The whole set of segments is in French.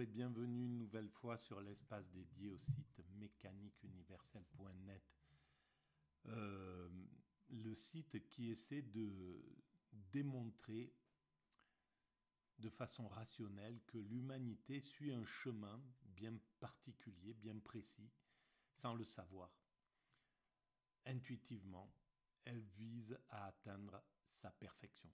Bonjour et bienvenue une nouvelle fois sur l'espace dédié au site mécaniqueuniverselle.net. Le site qui essaie de démontrer de façon rationnelle que l'humanité suit un chemin bien particulier, bien précis, sans le savoir. Intuitivement, elle vise à atteindre sa perfection.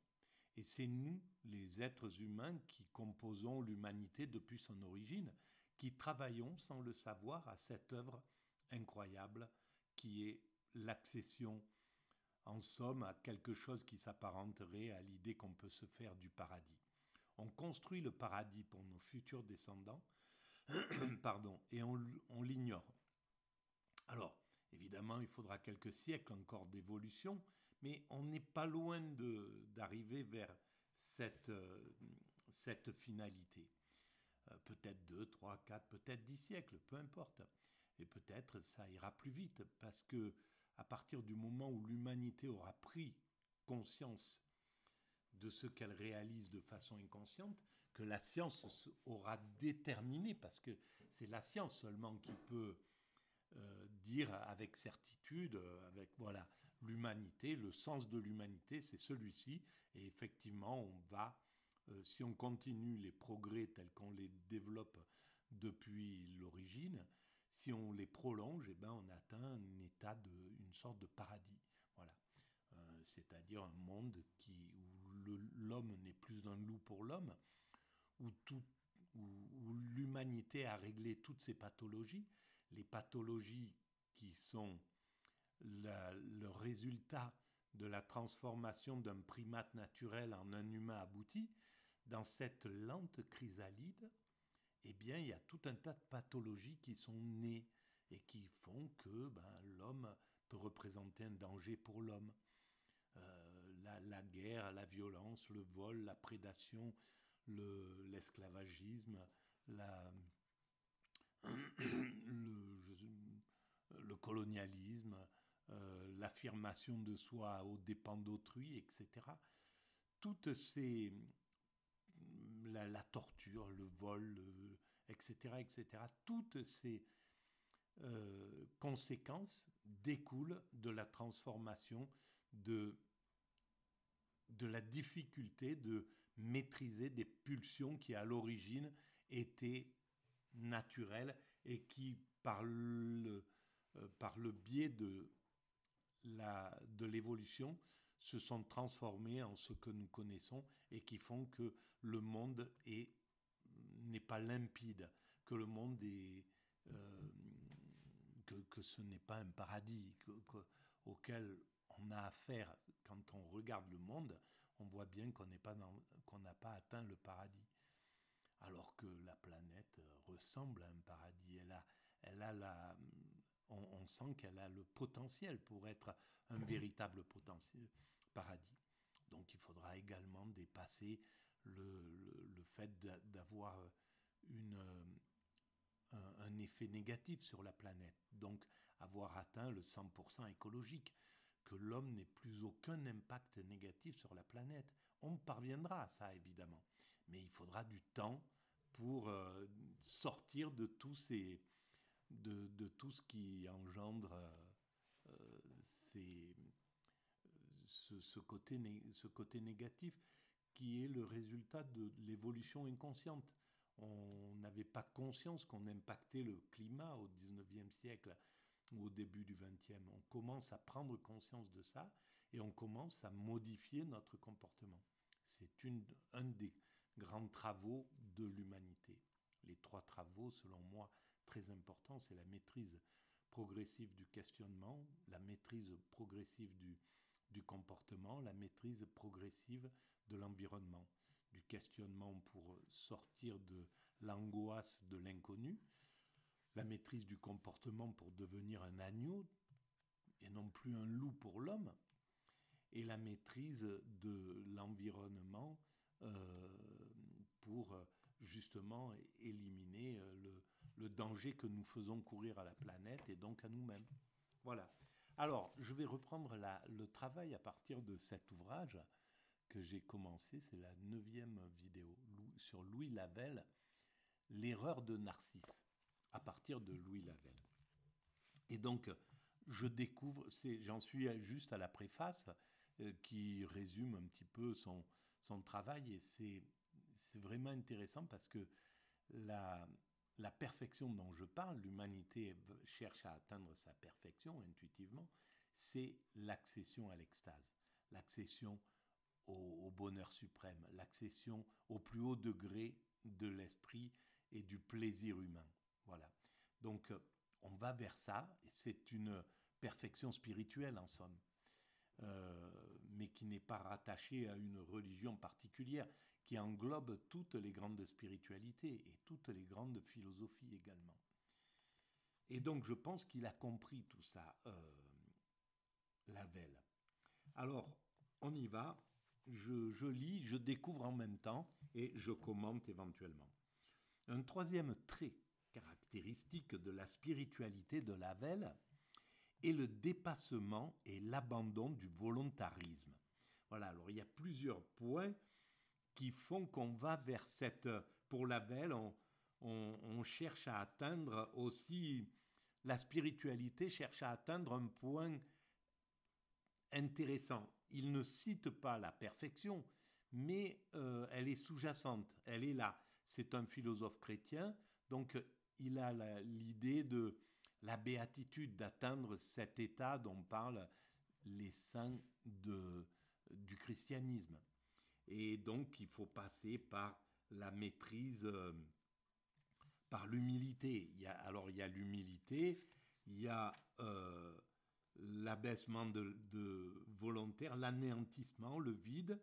Et c'est nous, les êtres humains, qui composons l'humanité depuis son origine, qui travaillons sans le savoir à cette œuvre incroyable qui est l'accession, en somme, à quelque chose qui s'apparenterait à l'idée qu'on peut se faire du paradis. On construit le paradis pour nos futurs descendants, et on l'ignore. Alors, évidemment, il faudra quelques siècles encore d'évolution, mais on n'est pas loin d'arriver vers cette finalité. Peut-être 2, 3, 4, peut-être 10 siècles, peu importe. Et peut-être ça ira plus vite, parce que à partir du moment où l'humanité aura pris conscience de ce qu'elle réalise de façon inconsciente, que la science aura déterminé, parce que c'est la science seulement qui peut dire avec certitude, avec voilà, l'humanité, le sens de l'humanité, c'est celui-ci. Et effectivement, on va, si on continue les progrès tels qu'on les développe depuis l'origine, si on les prolonge, eh ben, on atteint un état une sorte de paradis. Voilà. C'est-à-dire un monde où l'homme n'est plus un loup pour l'homme, où l'humanité a réglé toutes ses pathologies, les pathologies qui sont le résultat de la transformation d'un primate naturel en un humain abouti, dans cette lente chrysalide, eh bien, il y a tout un tas de pathologies qui sont nées et qui font que l'homme peut représenter un danger pour l'homme. La guerre, la violence, le vol, la prédation, l'esclavagisme, le colonialisme, l'affirmation de soi aux dépens d'autrui, etc. Toutes ces... La torture, le vol, etc., etc. Toutes ces conséquences découlent de la transformation de la difficulté de maîtriser des pulsions qui, à l'origine, étaient naturelles et qui, par le biais de l'évolution, se sont transformées en ce que nous connaissons et qui font que le monde n'est pas limpide, que le monde est... que ce n'est pas un paradis auquel on a affaire. Quand on regarde le monde, on voit bien qu'on n'a pas atteint le paradis. Alors que la planète ressemble à un paradis. On sent qu'elle a le potentiel pour être un véritable paradis. Donc il faudra également dépasser le fait d'avoir un effet négatif sur la planète. Donc avoir atteint le 100% écologique, que l'homme n'ait plus aucun impact négatif sur la planète. On parviendra à ça, évidemment. Mais il faudra du temps pour sortir de tout ce qui engendre ce côté négatif, qui est le résultat de l'évolution inconsciente. On n'avait pas conscience qu'on impactait le climat au 19e siècle ou au début du 20e. On commence à prendre conscience de ça et on commence à modifier notre comportement. C'est un des grands travaux de l'humanité. Les 3 travaux, selon moi, très importants, c'est la maîtrise progressive du questionnement, la maîtrise progressive du comportement, la maîtrise progressive de l'environnement. Du questionnement pour sortir de l'angoisse de l'inconnu, la maîtrise du comportement pour devenir un agneau et non plus un loup pour l'homme, et la maîtrise de l'environnement pour justement éliminer le danger que nous faisons courir à la planète et donc à nous-mêmes. Voilà. Alors, je vais reprendre le travail à partir de cet ouvrage que j'ai commencé, c'est la 9e vidéo sur Louis Lavelle, l'erreur de Narcisse, à partir de Louis Lavelle. Et donc, je découvre, j'en suis juste à la préface, qui résume un petit peu son travail, et c'est vraiment intéressant parce que la perfection dont je parle, l'humanité cherche à atteindre sa perfection intuitivement, c'est l'accession à l'extase, l'accession au bonheur suprême, l'accession au plus haut degré de l'esprit et du plaisir humain. Voilà. Donc, on va vers ça, et c'est une perfection spirituelle en somme, mais qui n'est pas rattachée à une religion particulière, qui englobe toutes les grandes spiritualités et toutes les grandes philosophies également. Et donc, je pense qu'il a compris tout ça, Lavelle. Alors, on y va. Je lis, je découvre en même temps et je commente éventuellement. Un troisième trait caractéristique de la spiritualité de Lavelle est le dépassement et l'abandon du volontarisme. Voilà, alors il y a plusieurs points qui font qu'on va vers cette... Pour Lavelle, on cherche à atteindre aussi... La spiritualité cherche à atteindre un point intéressant. Il ne cite pas la perfection, mais elle est sous-jacente, elle est là. C'est un philosophe chrétien, donc il a l'idée de la béatitude, d'atteindre cet état dont parlent les saints du christianisme. Et donc il faut passer par la maîtrise, par l'humilité. Alors il y a l'humilité, il y a l'abaissement de volontaire, l'anéantissement, le vide,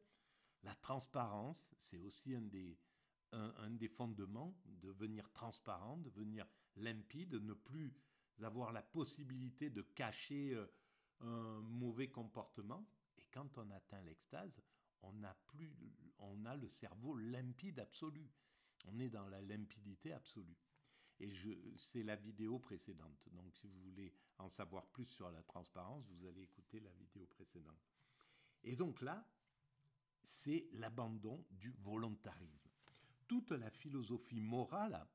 la transparence, c'est aussi un des fondements, devenir transparent, devenir limpide, ne plus avoir la possibilité de cacher un mauvais comportement. Et quand on atteint l'extase, on a le cerveau limpide absolu. On est dans la limpidité absolue. Et c'est la vidéo précédente. Donc, si vous voulez en savoir plus sur la transparence, vous allez écouter la vidéo précédente. Et donc là, c'est l'abandon du volontarisme. Toute la philosophie morale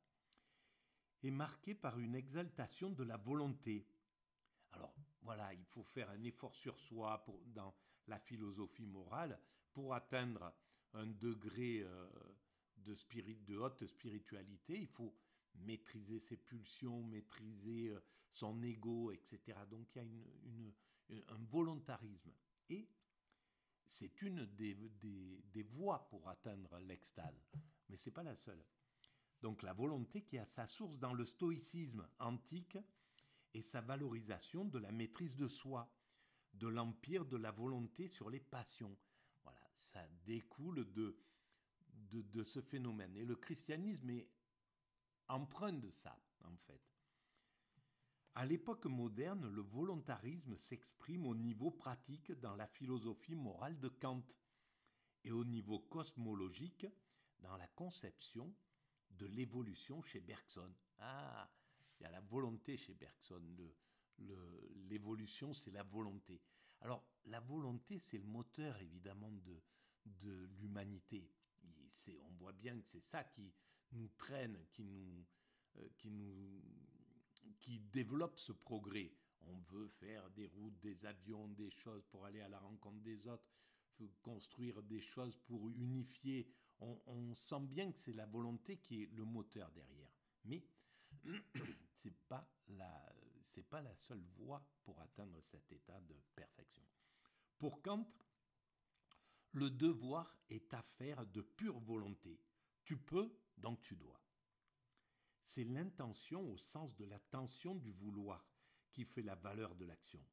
est marquée par une exaltation de la volonté. Alors, voilà, il faut faire un effort sur soi dans la philosophie morale pour atteindre un degré de haute spiritualité. Il faut maîtriser ses pulsions, maîtriser son ego, etc. Donc il y a un volontarisme. Et c'est une des voies pour atteindre l'extase. Mais ce n'est pas la seule. Donc la volonté qui a sa source dans le stoïcisme antique et sa valorisation de la maîtrise de soi, de l'empire de la volonté sur les passions. Voilà, ça découle de ce phénomène. Et le christianisme est empreint de ça, en fait. À l'époque moderne, le volontarisme s'exprime au niveau pratique dans la philosophie morale de Kant et au niveau cosmologique dans la conception de l'évolution chez Bergson. Ah, il y a la volonté chez Bergson. L'évolution, c'est la volonté. Alors, la volonté, c'est le moteur, évidemment, de l'humanité. On voit bien que c'est ça qui nous traîne, qui développe ce progrès. On veut faire des routes, des avions, des choses pour aller à la rencontre des autres, construire des choses pour unifier. On sent bien que c'est la volonté qui est le moteur derrière. Mais c'est pas la seule voie pour atteindre cet état de perfection. Pour Kant, le devoir est affaire de pure volonté. Tu peux, donc tu dois. C'est l'intention au sens de la tension du vouloir qui fait la valeur de l'action.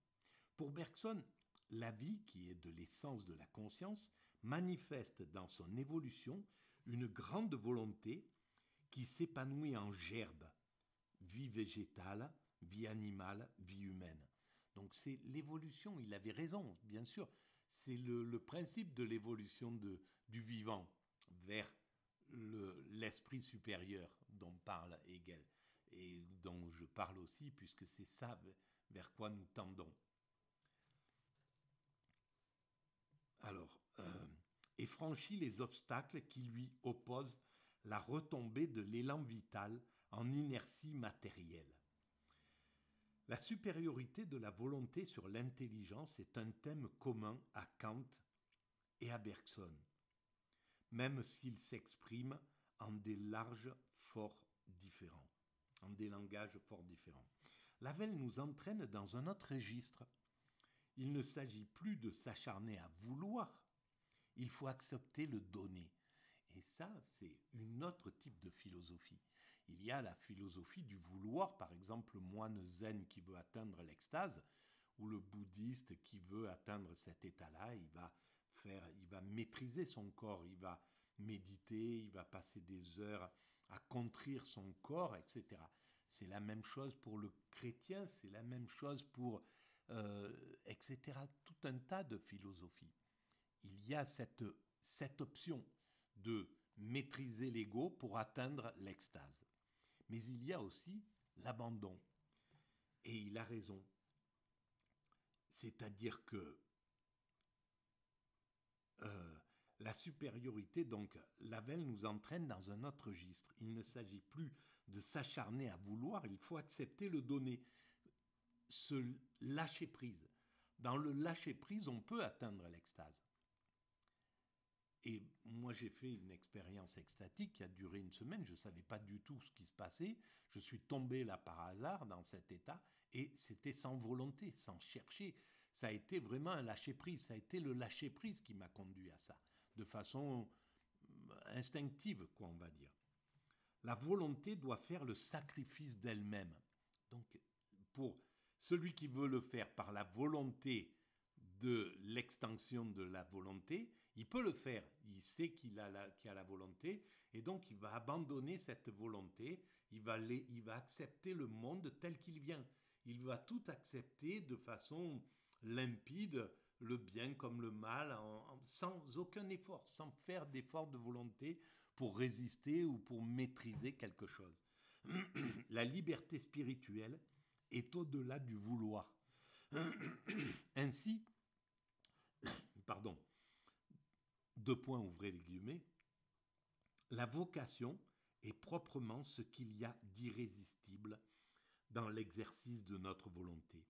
Pour Bergson, la vie, qui est de l'essence de la conscience, manifeste dans son évolution une grande volonté qui s'épanouit en gerbes, vie végétale, vie animale, vie humaine. Donc c'est l'évolution, il avait raison, bien sûr. C'est le principe de l'évolution du vivant vers l'esprit supérieur dont parle Hegel et dont je parle aussi, puisque c'est ça vers quoi nous tendons. Alors, et franchit les obstacles qui lui opposent la retombée de l'élan vital en inertie matérielle. La supériorité de la volonté sur l'intelligence est un thème commun à Kant et à Bergson, même s'il s'exprime en des langages fort différents. Lavelle nous entraîne dans un autre registre. Il ne s'agit plus de s'acharner à vouloir, il faut accepter le donner. Et ça, c'est un autre type de philosophie. Il y a la philosophie du vouloir, par exemple le moine zen qui veut atteindre l'extase, ou le bouddhiste qui veut atteindre cet état-là, il va maîtriser son corps, il va méditer, il va passer des heures à contrir son corps, etc. C'est la même chose pour le chrétien, c'est la même chose pour etc. Tout un tas de philosophies. Il y a cette option de maîtriser l'ego pour atteindre l'extase. Mais il y a aussi l'abandon. Et il a raison. C'est-à-dire que la supériorité, donc, Lavelle nous entraîne dans un autre registre. Il ne s'agit plus de s'acharner à vouloir, il faut accepter le donner, se lâcher prise. Dans le lâcher prise, on peut atteindre l'extase. Et moi, j'ai fait une expérience extatique qui a duré une semaine. Je ne savais pas du tout ce qui se passait. Je suis tombé là par hasard dans cet état et c'était sans volonté, sans chercher. Ça a été vraiment un lâcher-prise. Ça a été le lâcher-prise qui m'a conduit à ça, de façon instinctive, quoi, on va dire. La volonté doit faire le sacrifice d'elle-même. Donc, pour celui qui veut le faire par la volonté de l'extension de la volonté, il peut le faire, il sait qu'il a la volonté, et donc il va abandonner cette volonté, il va accepter le monde tel qu'il vient. Il va tout accepter de façon limpide, le bien comme le mal, sans aucun effort, sans faire d'effort de volonté pour résister ou pour maîtriser quelque chose. La liberté spirituelle est au-delà du vouloir. Ainsi, pardon, deux points, ouvrez les guillemets, la vocation est proprement ce qu'il y a d'irrésistible dans l'exercice de notre volonté.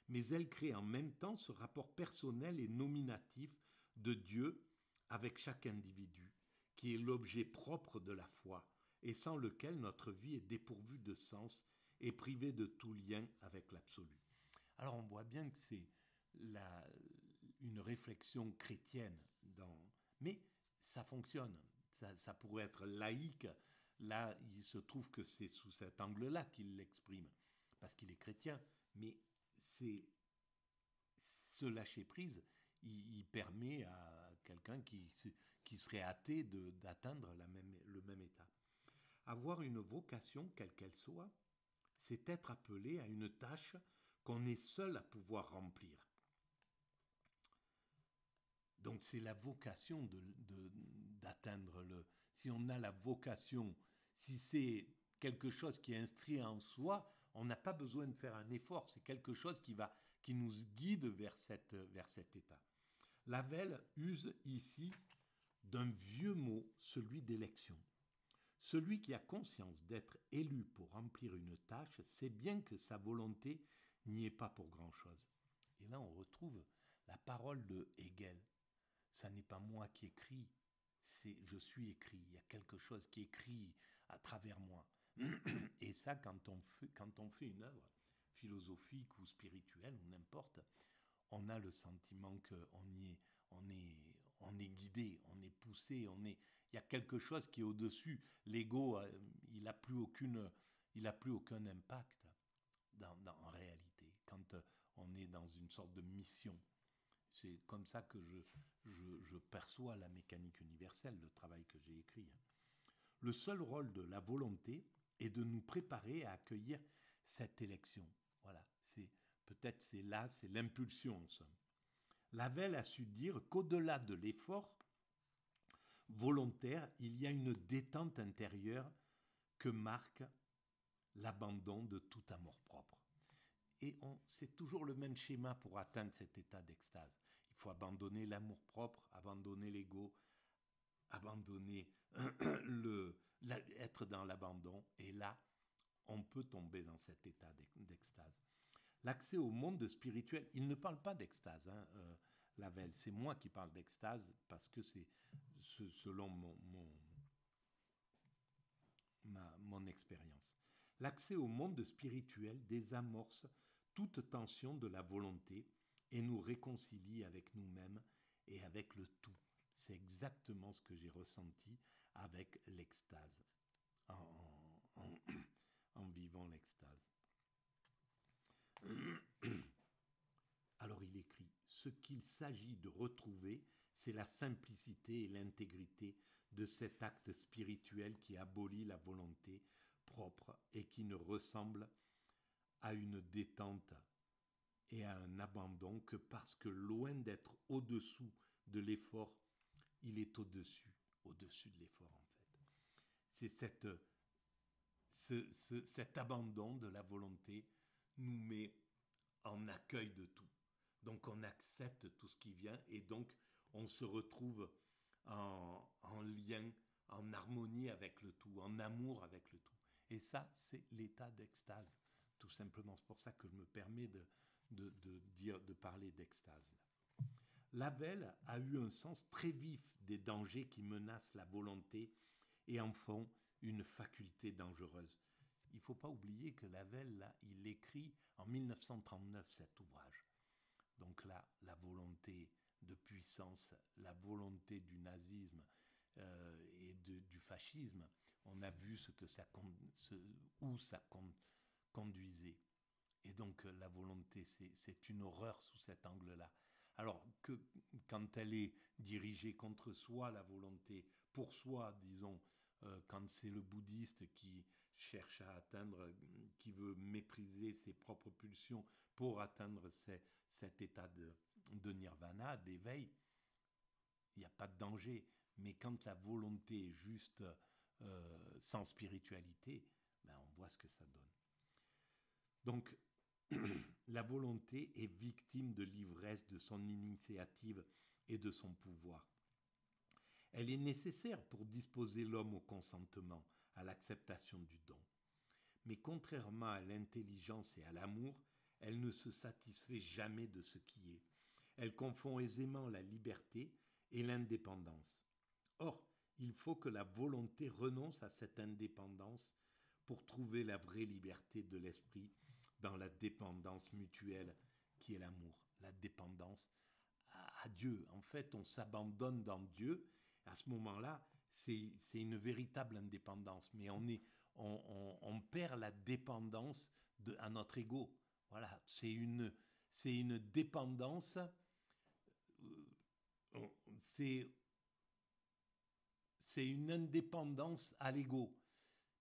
Mais elle crée en même temps ce rapport personnel et nominatif de Dieu avec chaque individu, qui est l'objet propre de la foi, et sans lequel notre vie est dépourvue de sens et privée de tout lien avec l'absolu. Alors on voit bien que c'est une réflexion chrétienne, mais ça fonctionne. Ça pourrait être laïque. Là, il se trouve que c'est sous cet angle-là qu'il l'exprime, parce qu'il est chrétien. Mais ce lâcher-prise, il permet à quelqu'un qui serait athée d'atteindre le même état. Avoir une vocation, quelle qu'elle soit, c'est être appelé à une tâche qu'on est seul à pouvoir remplir. Donc c'est la vocation d'atteindre le... Si on a la vocation, si c'est quelque chose qui est inscrit en soi, on n'a pas besoin de faire un effort, c'est quelque chose qui nous guide vers cet état. Lavelle use ici d'un vieux mot, celui d'élection. Celui qui a conscience d'être élu pour remplir une tâche sait bien que sa volonté n'y est pas pour grand-chose. Et là, on retrouve la parole de Hegel. Ça n'est pas moi qui écris, c'est je suis écrit. Il y a quelque chose qui écrit à travers moi. Et ça, quand on fait une œuvre philosophique ou spirituelle, ou n'importe, on a le sentiment qu'on est guidé, on est poussé, il y a quelque chose qui est au-dessus. L'ego, il n'a plus aucun impact en réalité, quand on est dans une sorte de mission. C'est comme ça que je perçois la mécanique universelle, le travail que j'ai écrit. Le seul rôle de la volonté est de nous préparer à accueillir cette élection. Voilà, c'est l'impulsion en somme. Lavelle a su dire qu'au-delà de l'effort volontaire, il y a une détente intérieure que marque l'abandon de tout amour-propre. Et c'est toujours le même schéma pour atteindre cet état d'extase. Il faut abandonner l'amour-propre, abandonner l'ego, abandonner être dans l'abandon, et là, on peut tomber dans cet état d'extase. L'accès au monde spirituel, il ne parle pas d'extase, hein, Lavelle, c'est moi qui parle d'extase parce que c'est selon mon expérience. L'accès au monde spirituel désamorce toute tension de la volonté et nous réconcilie avec nous-mêmes et avec le tout. C'est exactement ce que j'ai ressenti avec l'extase, en vivant l'extase. Alors il écrit, ce qu'il s'agit de retrouver, c'est la simplicité et l'intégrité de cet acte spirituel qui abolit la volonté propre et qui ne ressemble à une détente et à un abandon que parce que loin d'être au-dessous de l'effort, il est au-dessus de l'effort en fait. C'est cet abandon de la volonté nous met en accueil de tout. Donc on accepte tout ce qui vient et donc on se retrouve en lien, en harmonie avec le tout, en amour avec le tout. Et ça, c'est l'état d'extase, tout simplement. C'est pour ça que je me permets de parler d'extase. Lavelle a eu un sens très vif des dangers qui menacent la volonté et en font une faculté dangereuse. Il ne faut pas oublier que Lavelle, là, il écrit en 1939 cet ouvrage. Donc là, la volonté de puissance, la volonté du nazisme et du fascisme, on a vu où ça conduisait. Et donc la volonté, c'est une horreur sous cet angle-là. Alors que quand elle est dirigée contre soi, la volonté, pour soi, disons, quand c'est le bouddhiste qui cherche à atteindre, qui veut maîtriser ses propres pulsions pour atteindre cet état de nirvana, d'éveil, il n'y a pas de danger. Mais quand la volonté est juste sans spiritualité, ben on voit ce que ça donne. Donc, la volonté est victime de l'ivresse de son initiative et de son pouvoir. Elle est nécessaire pour disposer l'homme au consentement, à l'acceptation du don. Mais contrairement à l'intelligence et à l'amour, elle ne se satisfait jamais de ce qui est. Elle confond aisément la liberté et l'indépendance. Or, il faut que la volonté renonce à cette indépendance pour trouver la vraie liberté de l'esprit dans la dépendance mutuelle qui est l'amour, la dépendance à Dieu. En fait, on s'abandonne dans Dieu. À ce moment-là, c'est une véritable indépendance, mais on perd la dépendance à notre ego. Voilà, c'est une dépendance, c'est une indépendance à l'ego,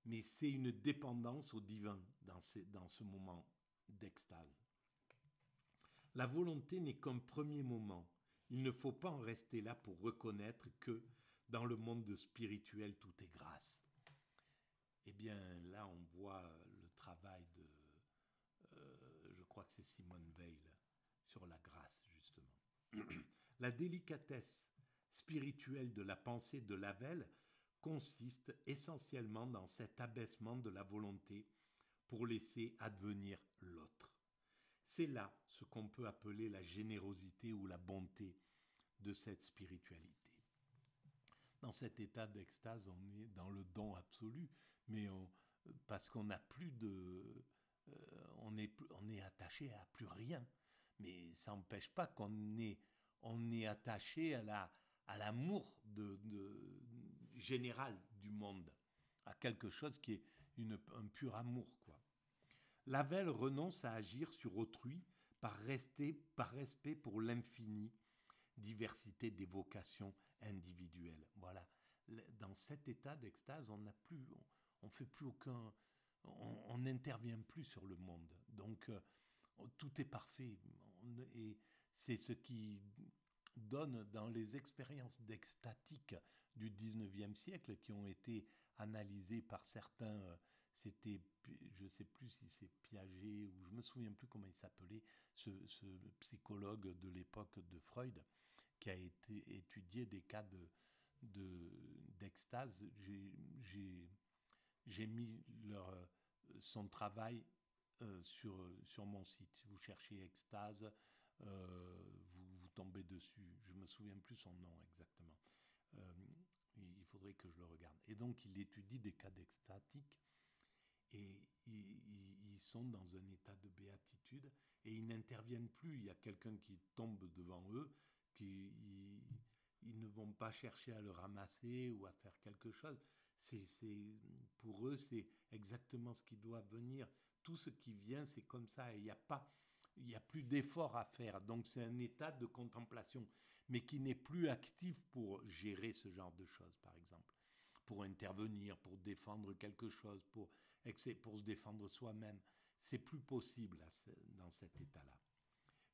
mais c'est une dépendance au divin dans ce moment d'extase. La volonté n'est qu'un premier moment. Il ne faut pas en rester là pour reconnaître que dans le monde spirituel, tout est grâce. Eh bien, là, on voit le travail je crois que c'est Simone Weil, sur la grâce, justement. La délicatesse spirituelle de la pensée de Lavelle consiste essentiellement dans cet abaissement de la volonté pour laisser advenir l'autre. C'est là ce qu'on peut appeler la générosité ou la bonté de cette spiritualité. Dans cet état d'extase, on est dans le don absolu, mais parce qu'on n'a plus de... on est attaché à plus rien. Mais ça n'empêche pas qu'on est attaché à l'amour général du monde, à quelque chose qui est un pur amour, quoi. Lavelle renonce à agir sur autrui par respect pour l'infinie diversité des vocations individuelles. Voilà. Dans cet état d'extase, on fait plus aucun, on n'intervient plus sur le monde. Donc tout est parfait. Et c'est ce qui donne dans les expériences d'extatique du 19e siècle qui ont été analysées par certains, c'était, je ne sais plus si c'est Piaget ou je ne me souviens plus comment il s'appelait, ce psychologue de l'époque de Freud, qui a été étudié des cas d'extase, j'ai mis son travail sur mon site. Si vous cherchez extase, vous tombez dessus. Je ne me souviens plus son nom exactement. Il faudrait que je le regarde. Et donc, il étudie des cas d'extatique et ils sont dans un état de béatitude et ils n'interviennent plus. Il y a quelqu'un qui tombe devant eux, ils ne vont pas chercher à le ramasser ou à faire quelque chose. Pour eux, c'est exactement ce qui doit venir. Tout ce qui vient, c'est comme ça. Et il n'y a plus d'effort à faire. Donc, c'est un état de contemplation, mais qui n'est plus actif pour gérer ce genre de choses, par exemple. Pour intervenir, pour défendre quelque chose, pour se défendre soi-même. C'est plus possible dans cet état-là.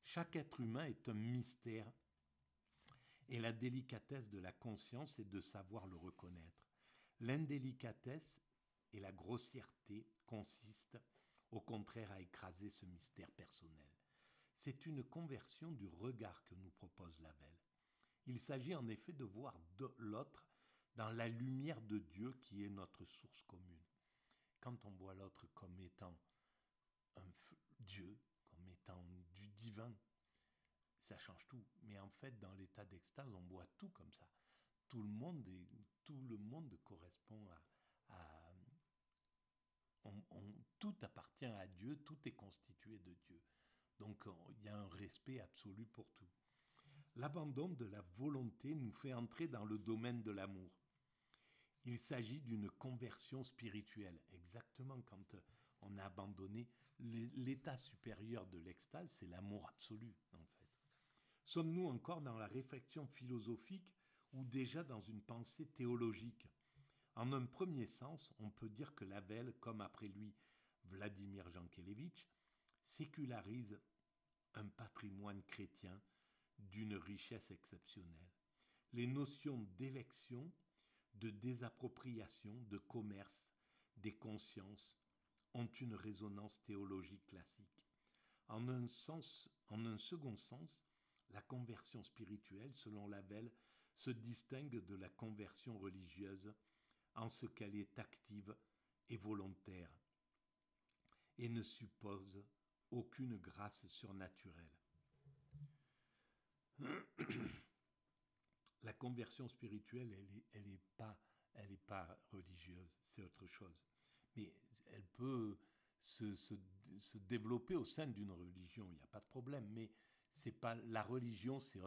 Chaque être humain est un mystère et la délicatesse de la conscience est de savoir le reconnaître. L'indélicatesse et la grossièreté consistent au contraire à écraser ce mystère personnel. C'est une conversion du regard que nous propose Lavelle. Il s'agit en effet de voir l'autre dans la lumière de Dieu qui est notre source commune. Quand on voit l'autre comme étant Dieu, comme étant du divin, ça change tout. Mais en fait, dans l'état d'extase, on voit tout comme ça. Tout le monde correspond tout appartient à Dieu, tout est constitué de Dieu. Donc, il y a un respect absolu pour tout. L'abandon de la volonté nous fait entrer dans le domaine de l'amour. Il s'agit d'une conversion spirituelle. Exactement, quand on a abandonné l'état supérieur de l'extase, c'est l'amour absolu, en fait. Sommes-nous encore dans la réflexion philosophique ou déjà dans une pensée théologique ? En un premier sens, on peut dire que Lavelle, comme après lui Vladimir Jankélévitch, sécularise un patrimoine chrétien d'une richesse exceptionnelle. Les notions d'élection, de désappropriation, de commerce, des consciences ont une résonance théologique classique. En un second sens, la conversion spirituelle, selon Lavelle, se distingue de la conversion religieuse en ce qu'elle est active et volontaire et ne suppose aucune grâce surnaturelle. La conversion spirituelle, elle est pas religieuse, c'est autre chose. Mais elle peut se développer au sein d'une religion, il n'y a pas de problème. Mais c'est pas la religion, c'est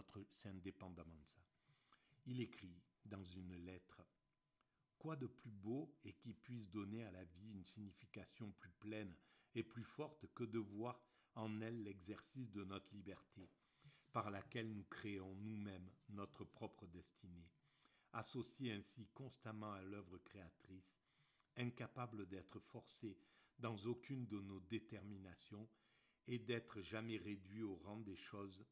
indépendamment de ça. Il écrit dans une lettre: quoi de plus beau et qui puisse donner à la vie une signification plus pleine et plus forte que de voir en elle l'exercice de notre liberté, par laquelle nous créons nous-mêmes notre propre destinée, associés ainsi constamment à l'œuvre créatrice, incapables d'être forcés dans aucune de nos déterminations et d'être jamais réduits au rang des choses,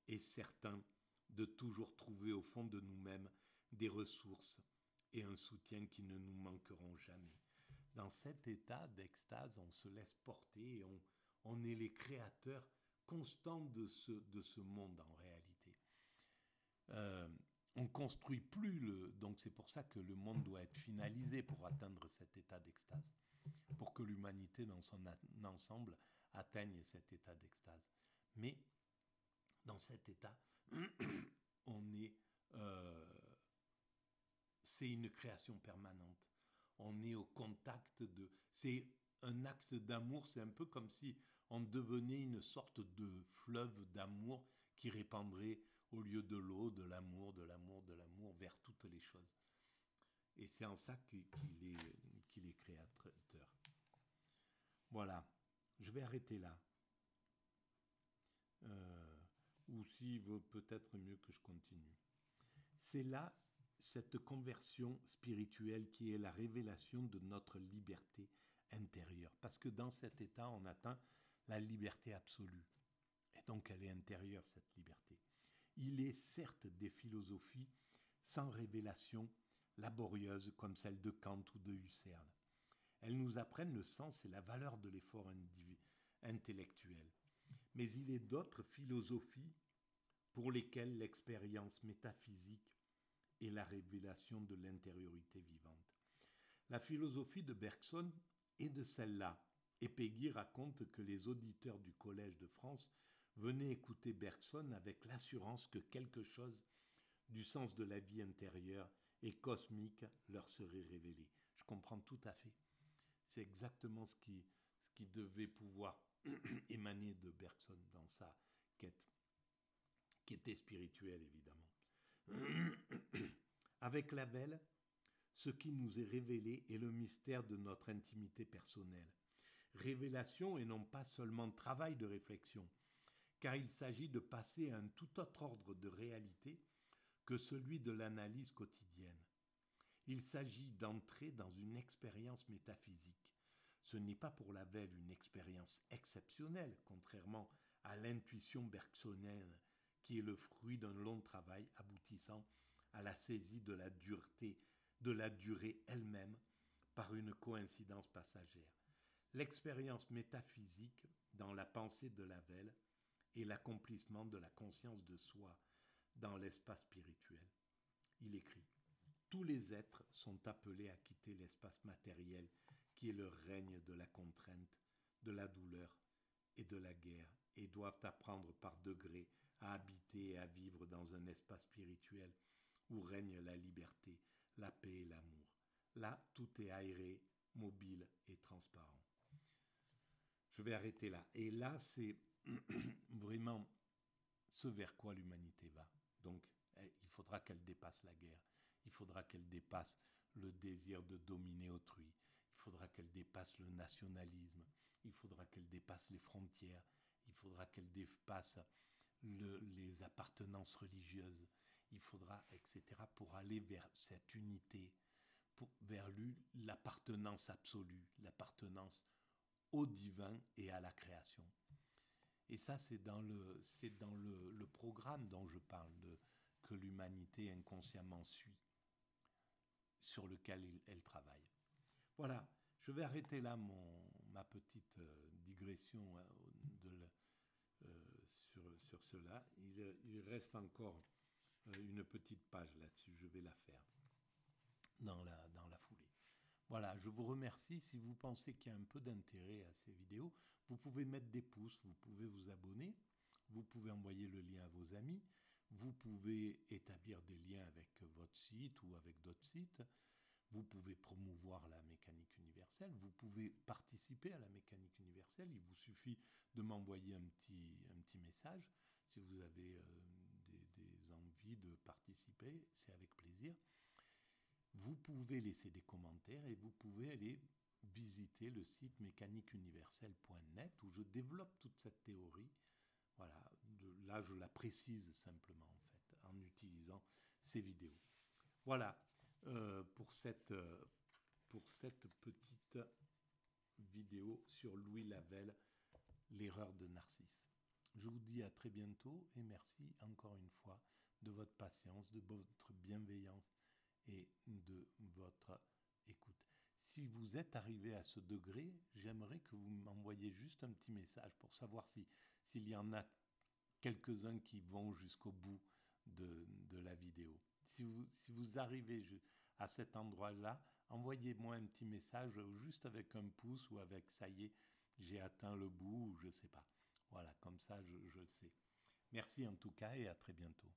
et certains de toujours trouver au fond de nous-mêmes des ressources et un soutien qui ne nous manqueront jamais. Dans cet état d'extase, on se laisse porter et on est les créateurs constants de ce monde en réalité. On ne construit plus donc c'est pour ça que le monde doit être finalisé pour atteindre cet état d'extase, pour que l'humanité dans son ensemble atteigne cet état d'extase. Mais dans cet état, c'est une création permanente. On est au contact c'est un acte d'amour, c'est un peu comme si on devenait une sorte de fleuve d'amour qui répandrait au lieu de l'eau, de l'amour, de l'amour, de l'amour vers toutes les choses. Et c'est en ça qu'il est créateur. Voilà, je vais arrêter là. Ou s'il vaut peut-être mieux que je continue. C'est là cette conversion spirituelle qui est la révélation de notre liberté intérieure. Parce que dans cet état, on atteint la liberté absolue. Et donc, elle est intérieure, cette liberté. Il est certes des philosophies sans révélation laborieuses comme celle de Kant ou de Husserl. Elles nous apprennent le sens et la valeur de l'effort intellectuel. Mais il est d'autres philosophies pour lesquelles l'expérience métaphysique et la révélation de l'intériorité vivante. La philosophie de Bergson est de celle-là, et Péguy raconte que les auditeurs du Collège de France venaient écouter Bergson avec l'assurance que quelque chose du sens de la vie intérieure et cosmique leur serait révélé. Je comprends tout à fait. C'est exactement ce qui devait pouvoir émaner de Bergson dans sa quête, qui était spirituelle évidemment. Avec Lavelle, ce qui nous est révélé est le mystère de notre intimité personnelle. Révélation et non pas seulement travail de réflexion, car il s'agit de passer à un tout autre ordre de réalité que celui de l'analyse quotidienne. Il s'agit d'entrer dans une expérience métaphysique. Ce n'est pas pour Lavelle une expérience exceptionnelle, contrairement à l'intuition bergsonienne, qui est le fruit d'un long travail aboutissant à la saisie de la dureté, de la durée elle-même, par une coïncidence passagère. L'expérience métaphysique dans la pensée de Lavelle est l'accomplissement de la conscience de soi dans l'espace spirituel. Il écrit « Tous les êtres sont appelés à quitter l'espace matériel qui est le règne de la contrainte, de la douleur et de la guerre et doivent apprendre par degrés à habiter et à vivre dans un espace spirituel où règne la liberté, la paix et l'amour. Là, tout est aéré, mobile et transparent. » Je vais arrêter là. Et là, c'est vraiment ce vers quoi l'humanité va. Donc, il faudra qu'elle dépasse la guerre. Il faudra qu'elle dépasse le désir de dominer autrui. Il faudra qu'elle dépasse le nationalisme. Il faudra qu'elle dépasse les frontières. Il faudra qu'elle dépasse les appartenances religieuses. Il faudra, etc., pour aller vers cette unité, vers l'appartenance absolue, l'appartenance au divin et à la création. Et ça, c'est dans le programme dont je parle, que l'humanité inconsciemment suit, sur lequel elle travaille. Voilà, je vais arrêter là ma petite digression sur cela. Il reste encore une petite page là-dessus, je vais la faire dans la foulée. Voilà, je vous remercie. Si vous pensez qu'il y a un peu d'intérêt à ces vidéos, vous pouvez mettre des pouces, vous pouvez vous abonner, vous pouvez envoyer le lien à vos amis, vous pouvez établir des liens avec votre site ou avec d'autres sites, vous pouvez promouvoir la mécanique universelle, vous pouvez participer à la mécanique universelle, il vous suffit de m'envoyer un petit message. Si vous avez des envies de participer, c'est avec plaisir. Vous pouvez laisser des commentaires et vous pouvez aller visiter le site mécaniqueuniverselle.net où je développe toute cette théorie. Voilà, là je la précise simplement en fait, en utilisant ces vidéos. Voilà pour cette petite vidéo sur Louis Lavelle, l'erreur de Narcisse. Je vous dis à très bientôt et merci encore une fois de votre patience, de votre bienveillance et de votre écoute. Si vous êtes arrivé à ce degré, j'aimerais que vous m'envoyiez juste un petit message pour savoir s'il y en a quelques-uns qui vont jusqu'au bout de la vidéo. Si vous arrivez à cet endroit-là, envoyez-moi un petit message juste avec un pouce ou avec « ça y est, j'ai atteint le bout » ou je ne sais pas. Voilà, comme ça je le sais. Merci en tout cas et à très bientôt.